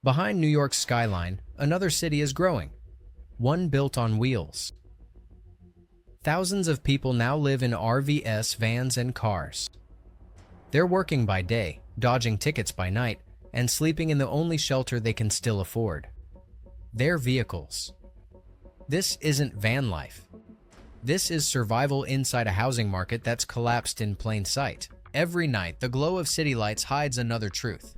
Behind New York's skyline, another city is growing, one built on wheels. Thousands of people now live in RVs, vans, and cars. They're working by day, dodging tickets by night, and sleeping in the only shelter they can still afford. Their vehicles. This isn't van life. This is survival inside a housing market that's collapsed in plain sight. Every night, the glow of city lights hides another truth.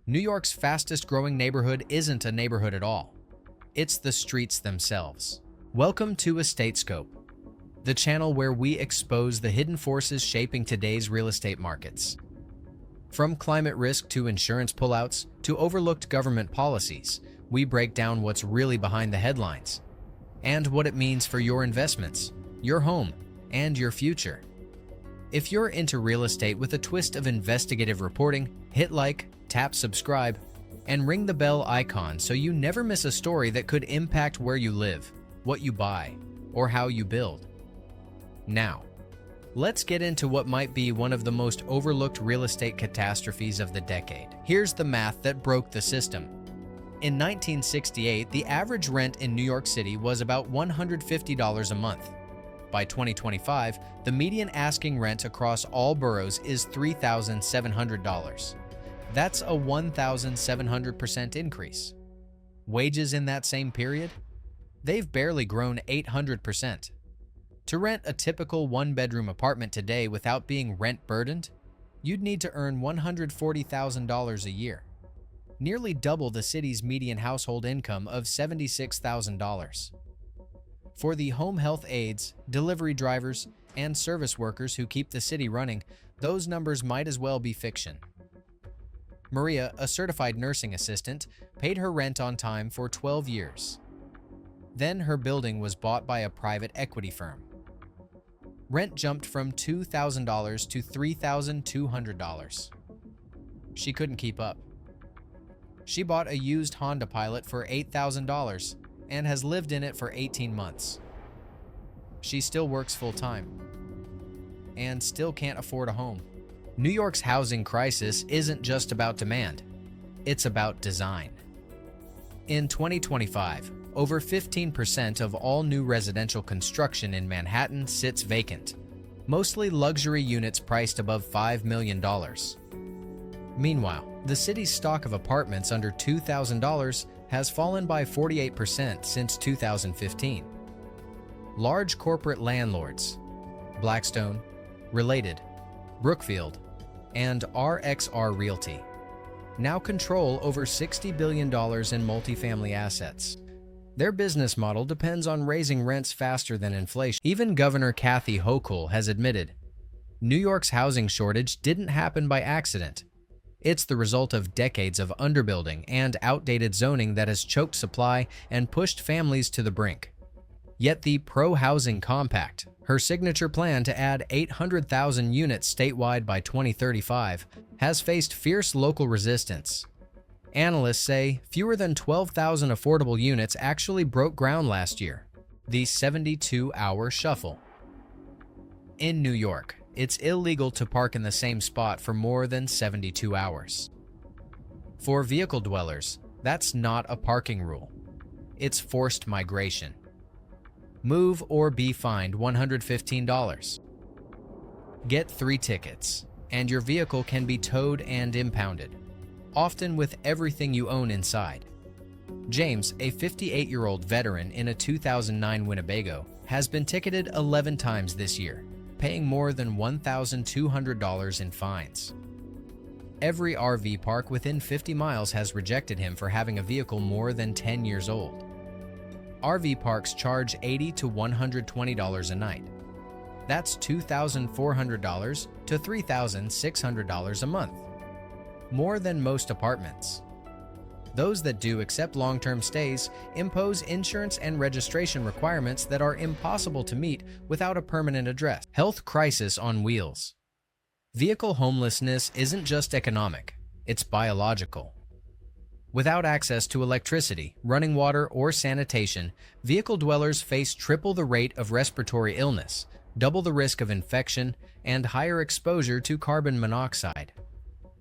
New York's fastest-growing neighborhood isn't a neighborhood at all. It's the streets themselves. Welcome to EstateScope, the channel where we expose the hidden forces shaping today's real estate markets. From climate risk to insurance pullouts to overlooked government policies, we break down what's really behind the headlines and what it means for your investments, your home, and your future. If you're into real estate with a twist of investigative reporting, hit like, tap subscribe, and ring the bell icon so you never miss a story that could impact where you live, what you buy, or how you build. Now, let's get into what might be one of the most overlooked real estate catastrophes of the decade. Here's the math that broke the system. In 1968, the average rent in New York City was about $150 a month. By 2025, the median asking rent across all boroughs is $3,700. That's a 1,700% increase. Wages in that same period? They've barely grown 800%. To rent a typical one-bedroom apartment today without being rent-burdened, you'd need to earn $140,000 a year, nearly double the city's median household income of $76,000. For the home health aides, delivery drivers, and service workers who keep the city running, those numbers might as well be fiction. Maria, a certified nursing assistant, paid her rent on time for 12 years. Then her building was bought by a private equity firm. Rent jumped from $2,000 to $3,200. She couldn't keep up. She bought a used Honda Pilot for $8,000 and has lived in it for 18 months. She still works full-time and still can't afford a home. New York's housing crisis isn't just about demand, it's about design. In 2025, over 15% of all new residential construction in Manhattan sits vacant, mostly luxury units priced above $5 million. Meanwhile, the city's stock of apartments under $2,000 has fallen by 48% since 2015. Large corporate landlords, Blackstone, Related, Brookfield, and RXR Realty, now control over $60 billion in multifamily assets. Their business model depends on raising rents faster than inflation. Even Governor Kathy Hochul has admitted, New York's housing shortage didn't happen by accident. It's the result of decades of underbuilding and outdated zoning that has choked supply and pushed families to the brink. Yet the Pro-Housing Compact, her signature plan to add 800,000 units statewide by 2035, has faced fierce local resistance. Analysts say fewer than 12,000 affordable units actually broke ground last year, the 72-hour shuffle. In New York, it's illegal to park in the same spot for more than 72 hours. For vehicle dwellers, that's not a parking rule. It's forced migration. Move or be fined $115. Get 3 tickets, and your vehicle can be towed and impounded, often with everything you own inside. James, a 58-year-old veteran in a 2009 Winnebago, has been ticketed 11 times this year, paying more than $1,200 in fines. Every RV park within 50 miles has rejected him for having a vehicle more than 10 years old. RV parks charge $80 to $120 a night. That's $2,400 to $3,600 a month, more than most apartments. Those that do accept long-term stays impose insurance and registration requirements that are impossible to meet without a permanent address. Health crisis on wheels. Vehicle homelessness isn't just economic, it's biological. Without access to electricity, running water, or sanitation, vehicle dwellers face triple the rate of respiratory illness, double the risk of infection, and higher exposure to carbon monoxide.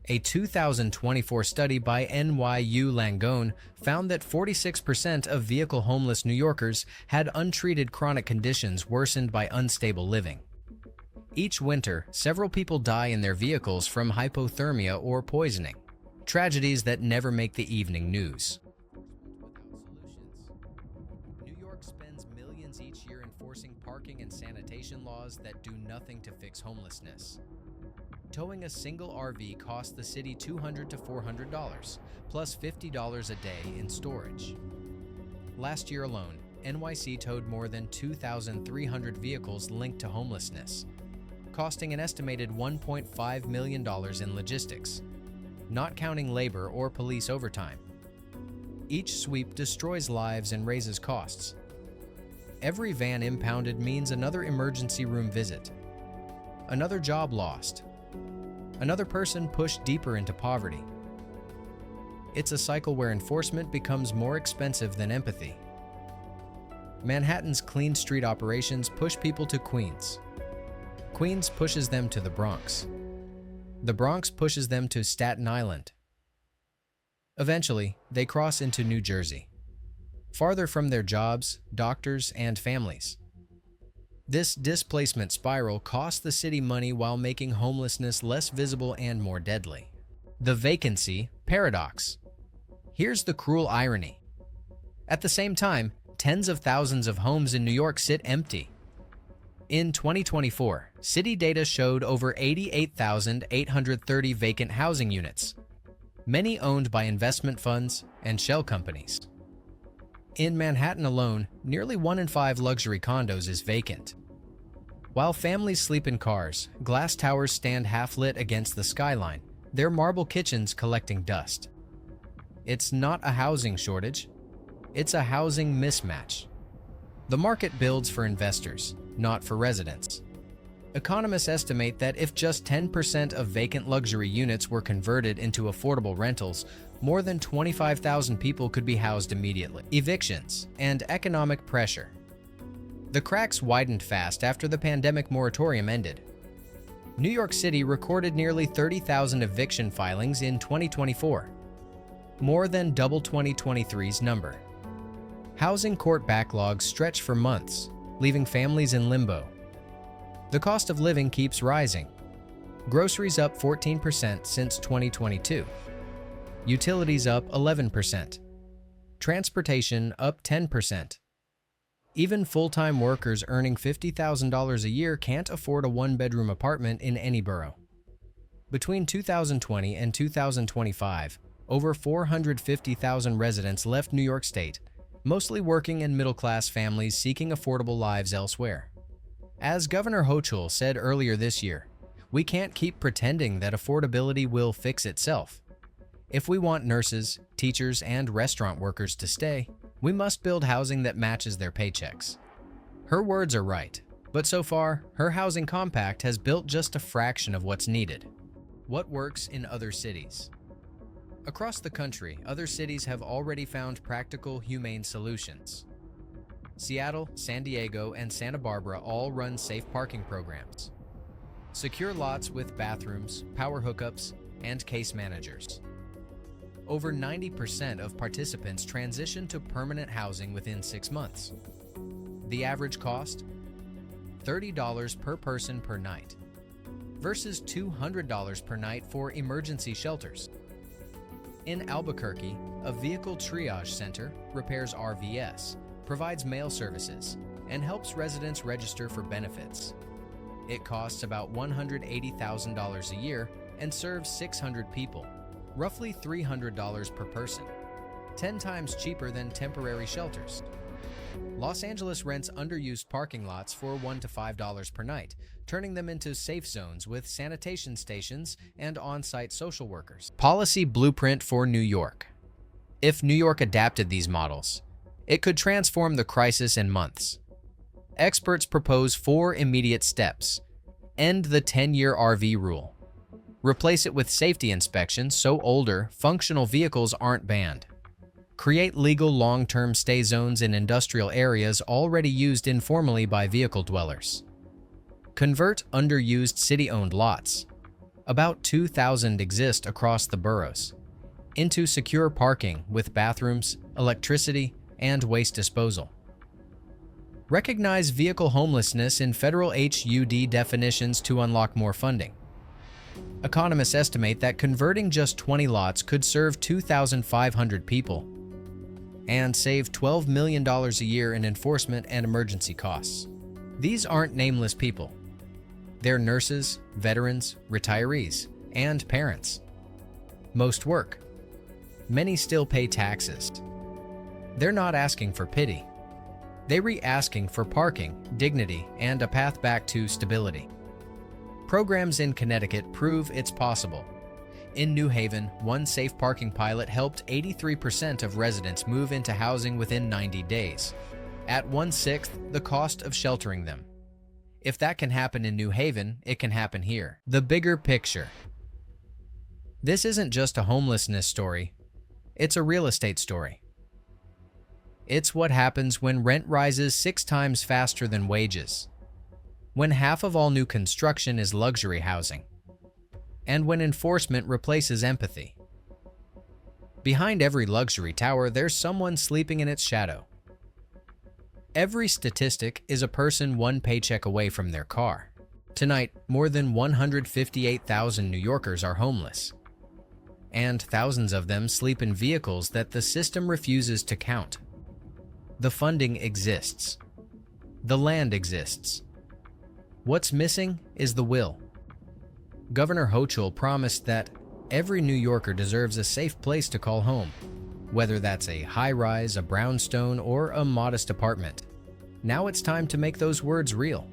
A 2024 study by NYU Langone found that 46% of vehicle-homeless New Yorkers had untreated chronic conditions worsened by unstable living. Each winter, several people die in their vehicles from hypothermia or poisoning, tragedies that never make the evening news. New York spends millions each year enforcing parking and sanitation laws that do nothing to fix homelessness. Towing a single RV costs the city $200 to $400, plus $50 a day in storage. Last year alone, NYC towed more than 2,300 vehicles linked to homelessness, costing an estimated $1.5 million in logistics, not counting labor or police overtime. Each sweep destroys lives and raises costs. Every van impounded means another emergency room visit, another job lost, another person pushed deeper into poverty. It's a cycle where enforcement becomes more expensive than empathy. Manhattan's clean street operations push people to Queens. Queens pushes them to the Bronx. The Bronx pushes them to Staten Island. Eventually, they cross into New Jersey, farther from their jobs, doctors, and families. This displacement spiral costs the city money while making homelessness less visible and more deadly. The vacancy paradox. Here's the cruel irony. At the same time, tens of thousands of homes in New York sit empty. In 2024, city data showed over 88,830 vacant housing units, many owned by investment funds and shell companies. In Manhattan alone, nearly 1 in 5 luxury condos is vacant. While families sleep in cars, glass towers stand half-lit against the skyline, their marble kitchens collecting dust. It's not a housing shortage, it's a housing mismatch. The market builds for investors, not for residents. Economists estimate that if just 10% of vacant luxury units were converted into affordable rentals, more than 25,000 people could be housed immediately. Evictions and economic pressure. The cracks widened fast after the pandemic moratorium ended. New York City recorded nearly 30,000 eviction filings in 2024, more than double 2023's number. Housing court backlogs stretch for months, leaving families in limbo. The cost of living keeps rising. Groceries up 14% since 2022. Utilities up 11%. Transportation up 10%. Even full-time workers earning $50,000 a year can't afford a one-bedroom apartment in any borough. Between 2020 and 2025, over 450,000 residents left New York State, mostly working and middle-class families seeking affordable lives elsewhere. As Governor Hochul said earlier this year, we can't keep pretending that affordability will fix itself. If we want nurses, teachers, and restaurant workers to stay, we must build housing that matches their paychecks. Her words are right, but so far, her housing compact has built just a fraction of what's needed. What works in other cities? Across the country, other cities have already found practical, humane solutions. Seattle, San Diego, and Santa Barbara all run safe parking programs. Secure lots with bathrooms, power hookups, and case managers. Over 90% of participants transition to permanent housing within 6 months. The average cost? $30 per person per night, versus $200 per night for emergency shelters. In Albuquerque, a vehicle triage center repairs RVs, provides mail services, and helps residents register for benefits. It costs about $180,000 a year and serves 600 people, roughly $300 per person, 10 times cheaper than temporary shelters. Los Angeles rents underused parking lots for $1 to $5 per night, turning them into safe zones with sanitation stations and on-site social workers. Policy blueprint for New York. If New York adapted these models, it could transform the crisis in months. Experts propose 4 immediate steps. End the 10-year RV rule. Replace it with safety inspections so older, functional vehicles aren't banned. Create legal long-term stay zones in industrial areas already used informally by vehicle dwellers. Convert underused city-owned lots. About 2,000 exist across the boroughs, into secure parking with bathrooms, electricity, and waste disposal. Recognize vehicle homelessness in federal HUD definitions to unlock more funding. Economists estimate that converting just 20 lots could serve 2,500 people and save $12 million a year in enforcement and emergency costs. These aren't nameless people. They're nurses, veterans, retirees, and parents. Most work. Many still pay taxes. They're not asking for pity. They're asking for parking, dignity, and a path back to stability. Programs in Connecticut prove it's possible. In New Haven, one safe parking pilot helped 83% of residents move into housing within 90 days, at 1/6 the cost of sheltering them. If that can happen in New Haven, it can happen here. The bigger picture. This isn't just a homelessness story, it's a real estate story. It's what happens when rent rises 6 times faster than wages, when half of all new construction is luxury housing, and when enforcement replaces empathy. Behind every luxury tower, there's someone sleeping in its shadow. Every statistic is a person one paycheck away from their car. Tonight, more than 158,000 New Yorkers are homeless, and thousands of them sleep in vehicles that the system refuses to count. The funding exists. The land exists. What's missing is the will. Governor Hochul promised that every New Yorker deserves a safe place to call home, whether that's a high-rise, a brownstone, or a modest apartment. Now it's time to make those words real.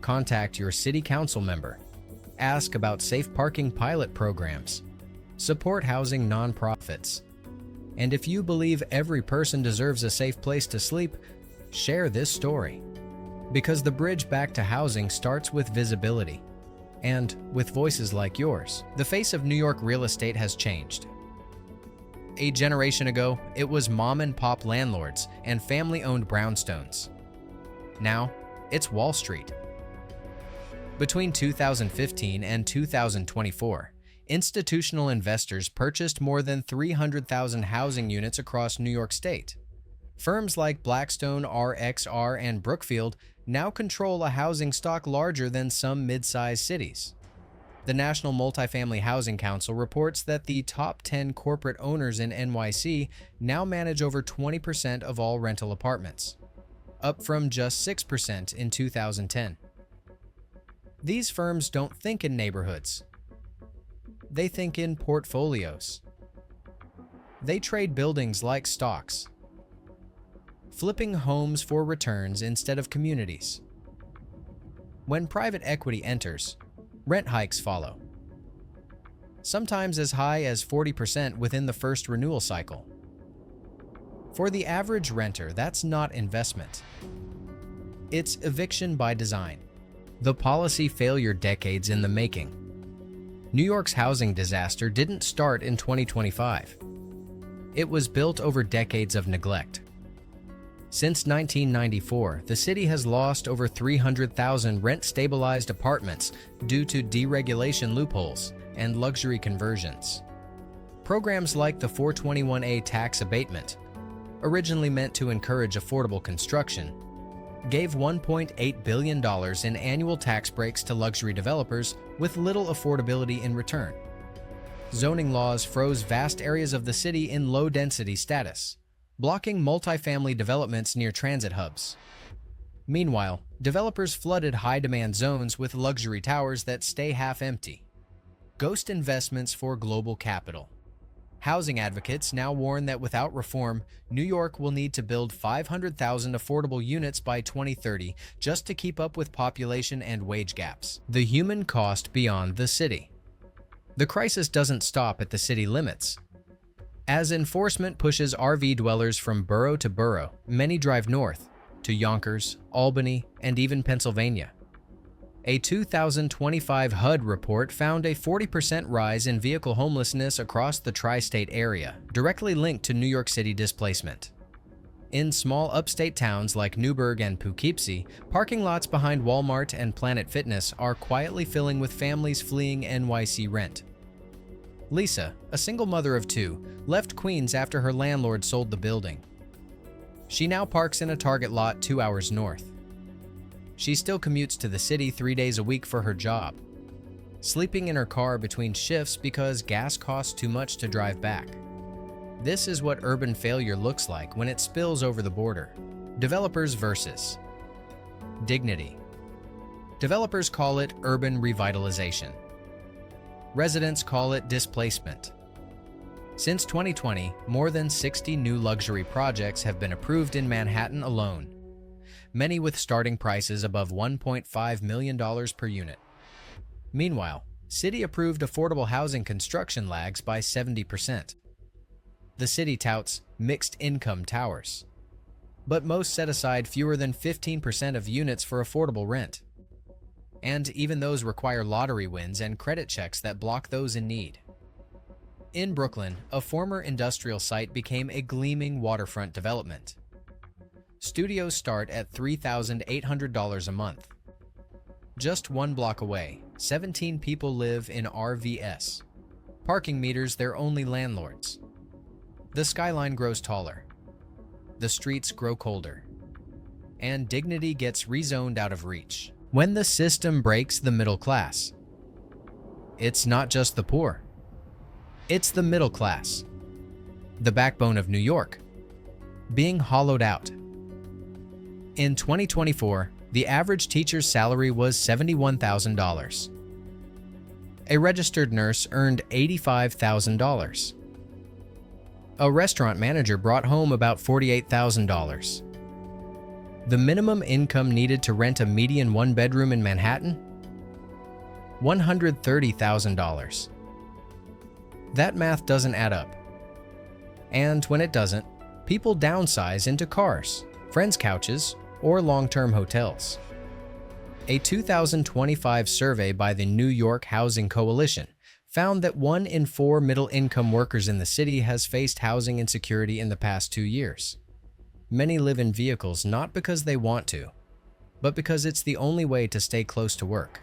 Contact your city council member. Ask about safe parking pilot programs. Support housing nonprofits. And if you believe every person deserves a safe place to sleep, share this story. Because the bridge back to housing starts with visibility. And with voices like yours, the face of New York real estate has changed. A generation ago, it was mom-and-pop landlords and family-owned brownstones. Now, it's Wall Street. Between 2015 and 2024, institutional investors purchased more than 300,000 housing units across New York State. Firms like Blackstone, RXR, and Brookfield now control a housing stock larger than some mid-sized cities. The National Multifamily Housing Council reports that the top 10 corporate owners in NYC now manage over 20% of all rental apartments, up from just 6% in 2010. These firms don't think in neighborhoods. They think in portfolios. They trade buildings like stocks, flipping homes for returns instead of communities. When private equity enters, rent hikes follow, sometimes as high as 40% within the first renewal cycle. For the average renter, that's not investment. It's eviction by design. The policy failure decades in the making. New York's housing disaster didn't start in 2025. It was built over decades of neglect. Since 1994, the city has lost over 300,000 rent-stabilized apartments due to deregulation loopholes and luxury conversions. Programs like the 421A tax abatement, originally meant to encourage affordable construction, gave $1.8 billion in annual tax breaks to luxury developers with little affordability in return. Zoning laws froze vast areas of the city in low-density status, blocking multifamily developments near transit hubs. Meanwhile, developers flooded high-demand zones with luxury towers that stay half-empty. Ghost investments for global capital. Housing advocates now warn that without reform, New York will need to build 500,000 affordable units by 2030 just to keep up with population and wage gaps. The human cost beyond the city. The crisis doesn't stop at the city limits. As enforcement pushes RV dwellers from borough to borough, many drive north to Yonkers, Albany, and even Pennsylvania. A 2025 HUD report found a 40% rise in vehicle homelessness across the tri-state area, directly linked to New York City displacement. In small upstate towns like Newburgh and Poughkeepsie, parking lots behind Walmart and Planet Fitness are quietly filling with families fleeing NYC rent. Lisa, a single mother of two, left Queens after her landlord sold the building. She now parks in a Target lot 2 hours north. She still commutes to the city 3 days a week for her job, sleeping in her car between shifts because gas costs too much to drive back. This is what urban failure looks like when it spills over the border. Developers versus dignity. Developers call it urban revitalization. Residents call it displacement. Since 2020, more than 60 new luxury projects have been approved in Manhattan alone, many with starting prices above $1.5 million per unit. Meanwhile, city-approved affordable housing construction lags by 70%. The city touts mixed-income towers, but most set aside fewer than 15% of units for affordable rent. And even those require lottery wins and credit checks that block those in need. In Brooklyn, a former industrial site became a gleaming waterfront development. Studios start at $3,800 a month. Just 1 block away, 17 people live in RVS. Parking meters their only landlords. The skyline grows taller. The streets grow colder. And dignity gets rezoned out of reach. When the system breaks the middle class, it's not just the poor. It's the middle class, the backbone of New York, being hollowed out. In 2024, the average teacher's salary was $71,000. A registered nurse earned $85,000. A restaurant manager brought home about $48,000. The minimum income needed to rent a median 1-bedroom in Manhattan? $130,000. That math doesn't add up. And when it doesn't, people downsize into cars, friends' couches, or long-term hotels. A 2025 survey by the New York Housing Coalition found that 1 in 4 middle-income workers in the city has faced housing insecurity in the past 2 years. Many live in vehicles not because they want to, but because it's the only way to stay close to work.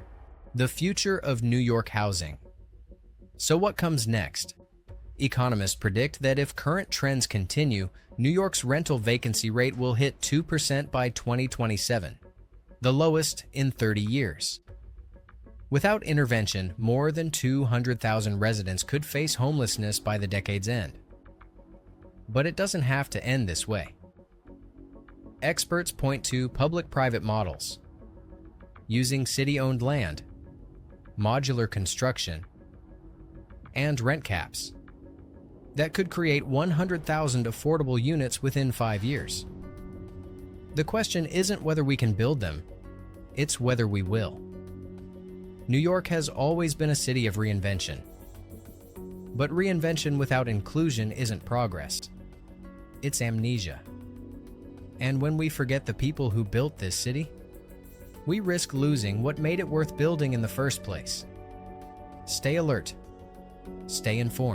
The future of New York housing. So what comes next? Economists predict that if current trends continue, New York's rental vacancy rate will hit 2% by 2027, the lowest in 30 years. Without intervention, more than 200,000 residents could face homelessness by the decade's end. But it doesn't have to end this way. Experts point to public-private models, using city-owned land, modular construction, and rent caps that could create 100,000 affordable units within 5 years. The question isn't whether we can build them, it's whether we will. New York has always been a city of reinvention. But reinvention without inclusion isn't progress. It's amnesia. And when we forget the people who built this city, we risk losing what made it worth building in the first place. Stay alert. Stay informed.